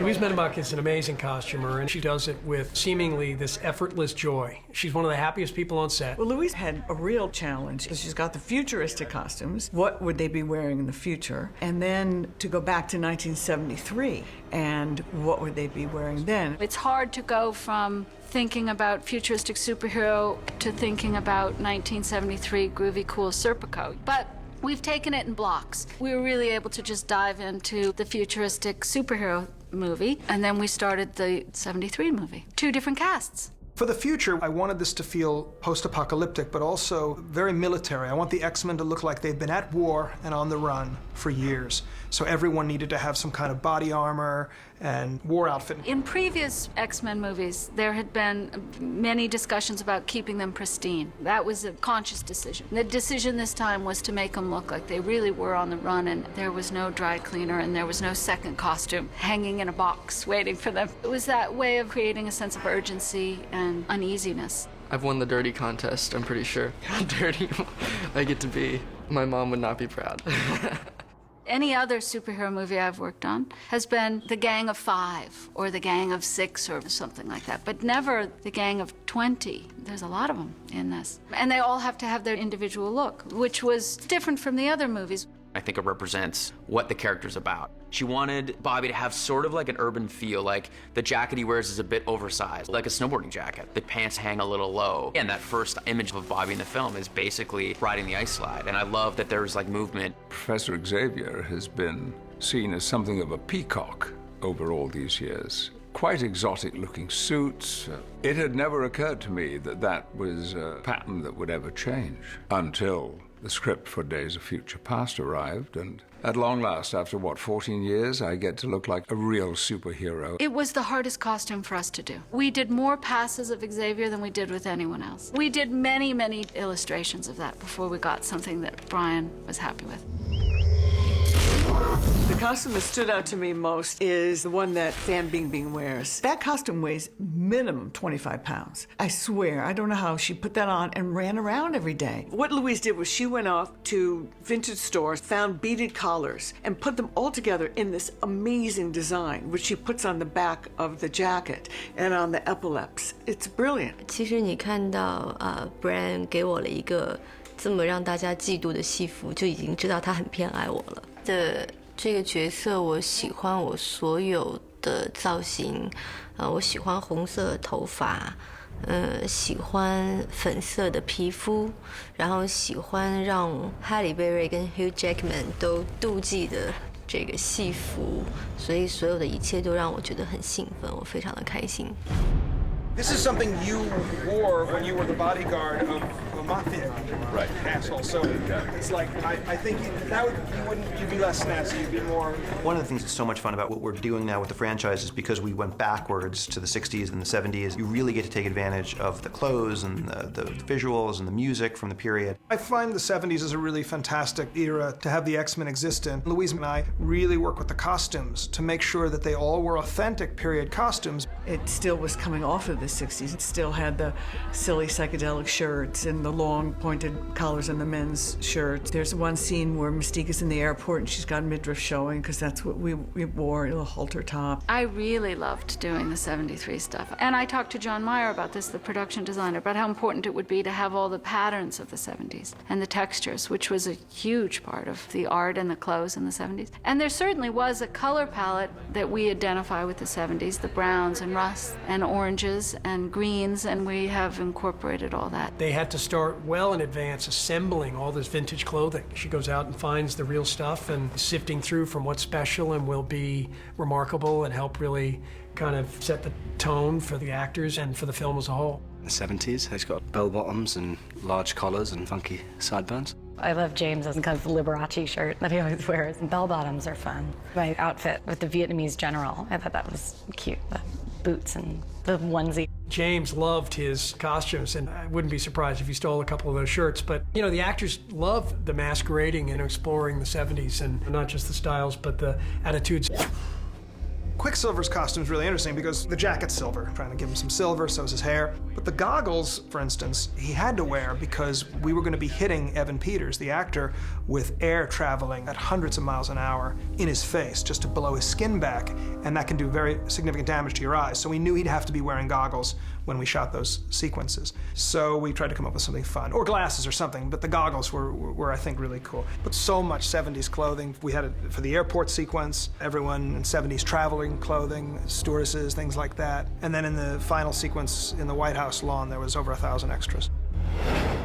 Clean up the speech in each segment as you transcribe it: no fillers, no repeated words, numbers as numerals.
Louise Mingenbach is an amazing costumer, and she does it with seemingly this effortless joy. She's one of the happiest people on set. Well, Louise had a real challenge. She's got the futuristic costumes. What would they be wearing in the future? And then to go back to 1973, and what would they be wearing then? It's hard to go from thinking about futuristic superhero to thinking about 1973 groovy, cool Serpico. But we've taken it in blocks. We were really able to just dive into the futuristic superhero movie, and then we started the 73 movie. 2 different casts. For the future, I wanted this to feel post-apocalyptic, but also very military. I want the X-Men to look like they've been at war and on the run for years. So everyone needed to have some kind of body armor and war outfit. In previous X-Men movies, there had been many discussions about keeping them pristine. That was a conscious decision. The decision this time was to make them look like they really were on the run, and there was no dry cleaner and there was no second costume hanging in a box waiting for them. It was that way of creating a sense of urgency and uneasiness. I've won the dirty contest, I'm pretty sure. How dirty I get to be. My mom would not be proud. Any other superhero movie I've worked on has been the Gang of 5 or the Gang of 6 or something like that, but never the Gang of 20. There's a lot of them in this. And they all have to have their individual look, which was different from the other movies. I think it represents what the character's about. She wanted Bobby to have sort of like an urban feel, like the jacket he wears is a bit oversized, like a snowboarding jacket. The pants hang a little low. And that first image of Bobby in the film is basically riding the ice slide. And I love that there's like movement. Professor Xavier has been seen as something of a peacock over all these years. Quite exotic-looking suits. It had never occurred to me that that was a pattern that would ever change until the script for Days of Future Past arrived, and at long last, after what, 14 years, I get to look like a real superhero. It was the hardest costume for us to do. We did more passes of Xavier than we did with anyone else. We did many, many illustrations of that before we got something that Brian was happy with. The costume that stood out to me most is the one that Fan Bingbing wears. That costume weighs minimum 25 pounds. I swear, I don't know how she put that on and ran around every day. What Louise did was she went off to vintage stores, found beaded collars, and put them all together in this amazing design, which she puts on the back of the jacket and on the epaulets. It's brilliant. 其实你看到Brian 给我了一个这么让大家嫉妒的戏服，就已经知道他很偏爱我了。这个角色我喜欢我所有的造型，我喜欢红色的头发，喜欢粉色的皮肤，然后喜欢让哈利贝瑞跟 Hugh Jackman 都妒忌的这个戏服，所以所有的一切都让我觉得很兴奋，我非常的开心。This is something you wore when you were the bodyguard of a mafia asshole. So it's like I think you'd be less snazzy. You'd be more. One of the things that's so much fun about what we're doing now with the franchise is because we went backwards to the 60s and the 70s. You really get to take advantage of the clothes and the visuals and the music from the period. I find the 70s is a really fantastic era to have the X-Men exist in. Louise and I really work with the costumes to make sure that they all were authentic period costumes. It still was coming off of the 60s. It still had the silly psychedelic shirts and the long pointed collars on the men's shirts. There's one scene where Mystique is in the airport and she's got midriff showing because that's what we wore, a halter top. I really loved doing the 73 stuff. And I talked to John Meyer about this, the production designer, about how important it would be to have all the patterns of the 70s and the textures, which was a huge part of the art and the clothes in the 70s. And there certainly was a color palette that we identify with the 70s, the browns and rusts and oranges and greens, and we have incorporated all that. They had to start well in advance assembling all this vintage clothing. She goes out and finds the real stuff and sifting through from what's special and will be remarkable and help really kind of set the tone for the actors and for the film as a whole. The 70s, it's got bell bottoms and large collars and funky sideburns. I love James' kind of Liberace shirt that he always wears. Bell bottoms are fun. My outfit with the Vietnamese general, I thought that was cute. The boots and the onesie. James loved his costumes, and I wouldn't be surprised if he stole a couple of those shirts. But, you know, the actors love the masquerading and exploring the 70s, and not just the styles, but the attitudes. Quicksilver's costume is really interesting because the jacket's silver, trying to give him some silver, so is his hair. But the goggles, for instance, he had to wear because we were going to be hitting Evan Peters, the actor, with air traveling at hundreds of miles an hour in his face just to blow his skin back, and that can do very significant damage to your eyes. So we knew he'd have to be wearing goggles when we shot those sequences. So we tried to come up with something fun, or glasses or something, but the goggles were I think, really cool. But so much 70s clothing. We had it for the airport sequence, everyone in 70s traveling clothing, stewardesses, things like that. And then in the final sequence in the White House lawn, there was over 1,000 extras.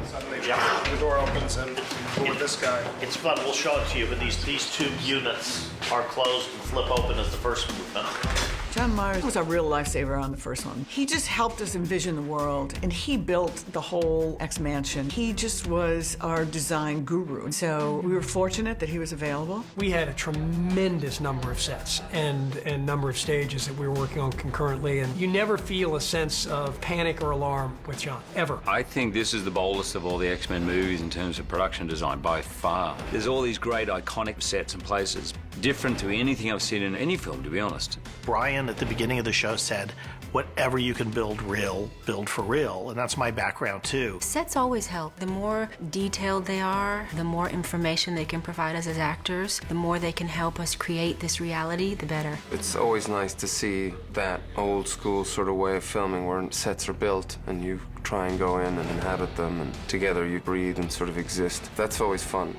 Suddenly the door opens and who with this guy? It's fun, we'll show it to you, but these tube units are closed and flip open as the first movement. John Meyer was a real lifesaver on the first one. He just helped us envision the world, and he built the whole X-Mansion. He just was our design guru, so we were fortunate that he was available. We had a tremendous number of sets and number of stages that we were working on concurrently, and you never feel a sense of panic or alarm with John, ever. I think this is the boldest of all the X-Men movies in terms of production design, by far. There's all these great iconic sets and places, different to anything I've seen in any film, to be honest. Brian, at the beginning of the show, said, whatever you can build real, build for real, and that's my background too. Sets always help. The more detailed they are, the more information they can provide us as actors, the more they can help us create this reality, the better. It's always nice to see that old school sort of way of filming where sets are built and you try and go in and inhabit them, and together you breathe and sort of exist. That's always fun.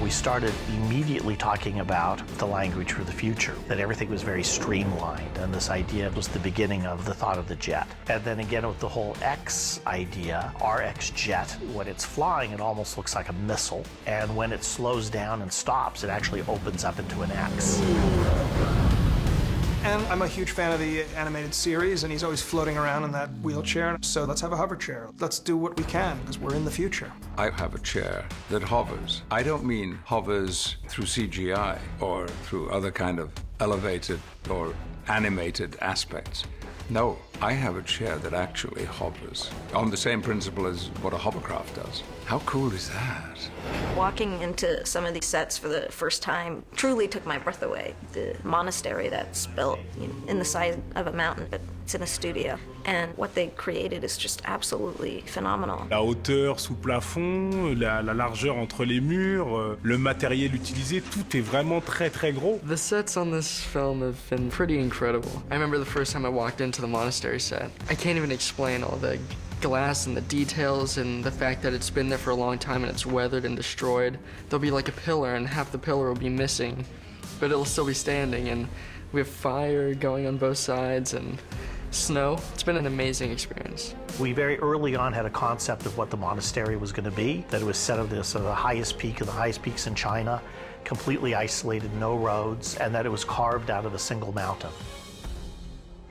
We started immediately talking about the language for the future, that everything was very streamlined, and this idea was the beginning of the thought of the jet. And then again with the whole X idea, our X jet, when it's flying, it almost looks like a missile, and when it slows down and stops, it actually opens up into an X. And I'm a huge fan of the animated series, and he's always floating around in that wheelchair. So let's have a hover chair. Let's do what we can, because we're in the future. I have a chair that hovers. I don't mean hovers through CGI or through other kind of elevated or animated aspects. No, I have a chair that actually hovers on the same principle as what a hovercraft does. How cool is that? Walking into some of these sets for the first time truly took my breath away. The monastery that's built in the side of a mountain, but it's in a studio. And what they created is just absolutely phenomenal. La hauteur sous plafond, la largeur entre les murs, le matériel utilisé, tout est vraiment très très gros. The sets on this film have been pretty incredible. I remember the first time I walked into the monastery set. I can't even explain all the glass and the details and the fact that it's been there for a long time and it's weathered and destroyed. There'll be like a pillar and half the pillar will be missing, but it'll still be standing, and we have fire going on both sides and snow. It's been an amazing experience. We very early on had a concept of what the monastery was going to be, that it was set of this, the highest peak of the highest peaks in China, completely isolated, no roads, and that it was carved out of a single mountain.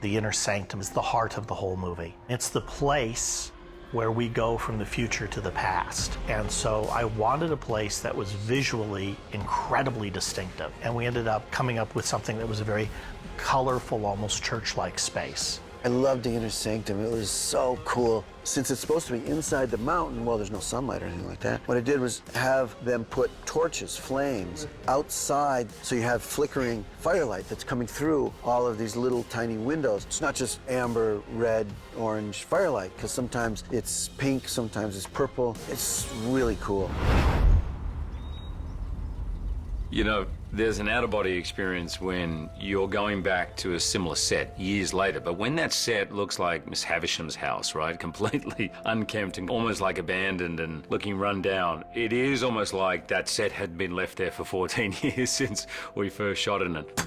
The inner sanctum is the heart of the whole movie. It's the place where we go from the future to the past. And so I wanted a place that was visually incredibly distinctive. And we ended up coming up with something that was a very colorful, almost church-like space. I loved the inner sanctum. It was so cool. Since it's supposed to be inside the mountain, well, there's no sunlight or anything like that. What I did was have them put torches, flames, outside, so you have flickering firelight that's coming through all of these little tiny windows. It's not just amber, red, orange firelight, because sometimes it's pink, sometimes it's purple. It's really cool. You know, there's an out-of-body experience when you're going back to a similar set years later, but when that set looks like Miss Havisham's house, right, completely unkempt and almost like abandoned and looking run down, it is almost like that set had been left there for 14 years since we first shot in it.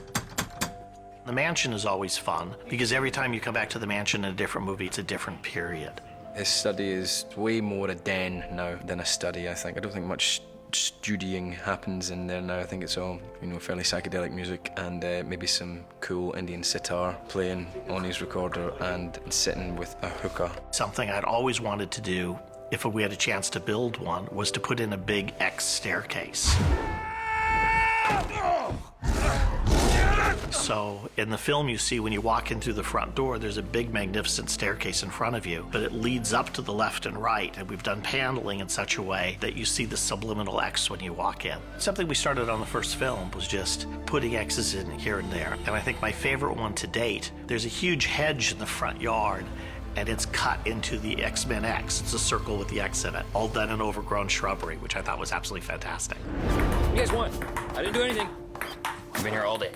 The mansion is always fun, because every time you come back to the mansion in a different movie, it's a different period. This study is way more a den now than a study, I think. I don't think much studying happens in there now. I think it's all, fairly psychedelic music and maybe some cool Indian sitar playing on his recorder and sitting with a hookah. Something I'd always wanted to do, if we had a chance to build one, was to put in a big X staircase. So in the film you see when you walk in through the front door, there's a big magnificent staircase in front of you, but it leads up to the left and right, and we've done paneling in such a way that you see the subliminal X when you walk in. Something we started on the first film was just putting X's in here and there, and I think my favorite one to date, there's a huge hedge in the front yard, and it's cut into the X-Men X. It's a circle with the X in it, all done in overgrown shrubbery, which I thought was absolutely fantastic. You guys won. I didn't do anything. I've been here all day.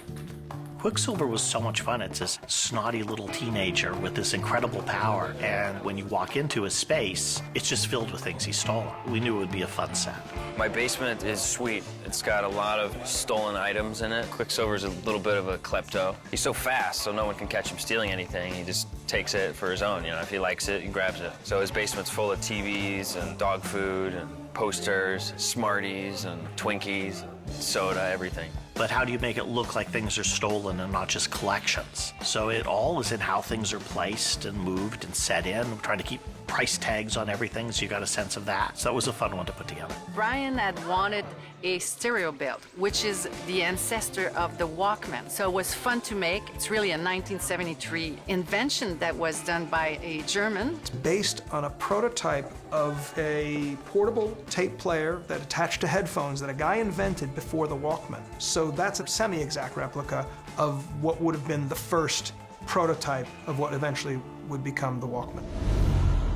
Quicksilver was so much fun. It's this snotty little teenager with this incredible power, and when you walk into his space, it's just filled with things he stole. We knew it would be a fun set. My basement is sweet. It's got a lot of stolen items in it. Quicksilver's a little bit of a klepto. He's so fast, so no one can catch him stealing anything. He just takes it for his own, you know. If he likes it, he grabs it. So his basement's full of TVs and dog food and posters, Smarties and Twinkies, soda, everything. But how do you make it look like things are stolen and not just collections? So it all is in how things are placed and moved and set in. We're trying to keep price tags on everything, so you got a sense of that. So that was a fun one to put together. Brian had wanted a stereo belt, which is the ancestor of the Walkman. So it was fun to make. It's really a 1973 invention that was done by a German. It's based on a prototype of a portable tape player that attached to headphones that a guy invented before the Walkman. So that's a semi-exact replica of what would have been the first prototype of what eventually would become the Walkman.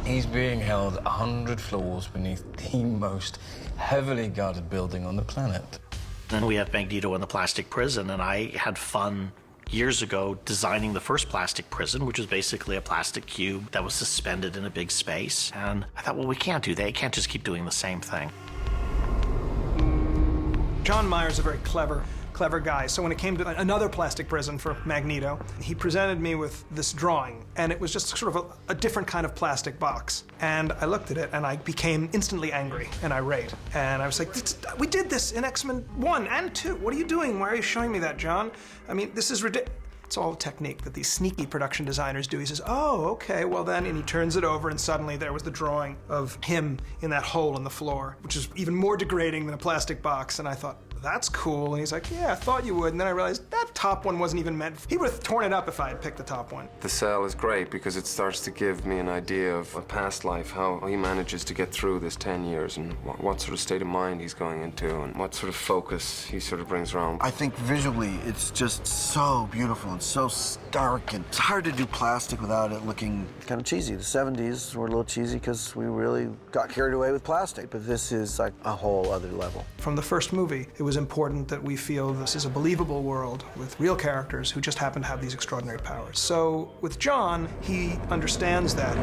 He's being held 100 floors beneath the most heavily guarded building on the planet. Then we have Magneto in the plastic prison, and I had fun years ago designing the first plastic prison, which was basically a plastic cube that was suspended in a big space. And I thought, well, we can't do that. You can't just keep doing the same thing. John Meyer is a very clever guy. So when it came to another plastic prison for Magneto, he presented me with this drawing, and it was just sort of a different kind of plastic box. And I looked at it, and I became instantly angry and irate. And I was like, we did this in X-Men 1 and 2. What are you doing? Why are you showing me that, John? I mean, this is ridiculous. It's all a technique that these sneaky production designers do. He says, oh, okay, well then, and he turns it over, and suddenly there was the drawing of him in that hole in the floor, which is even more degrading than a plastic box. And I thought, that's cool. And he's like, yeah, I thought you would. And then I realized that top one wasn't even meant. He would have torn it up if I had picked the top one. The cell is great because it starts to give me an idea of a past life, how he manages to get through this 10 years and what sort of state of mind he's going into and what sort of focus he sort of brings around. I think visually it's just so beautiful and so stark, and it's hard to do plastic without it looking kind of cheesy. The 70s were a little cheesy because we really got carried away with plastic, but this is like a whole other level. From the first movie, it was important that we feel this is a believable world with real characters who just happen to have these extraordinary powers. So with John, he understands that.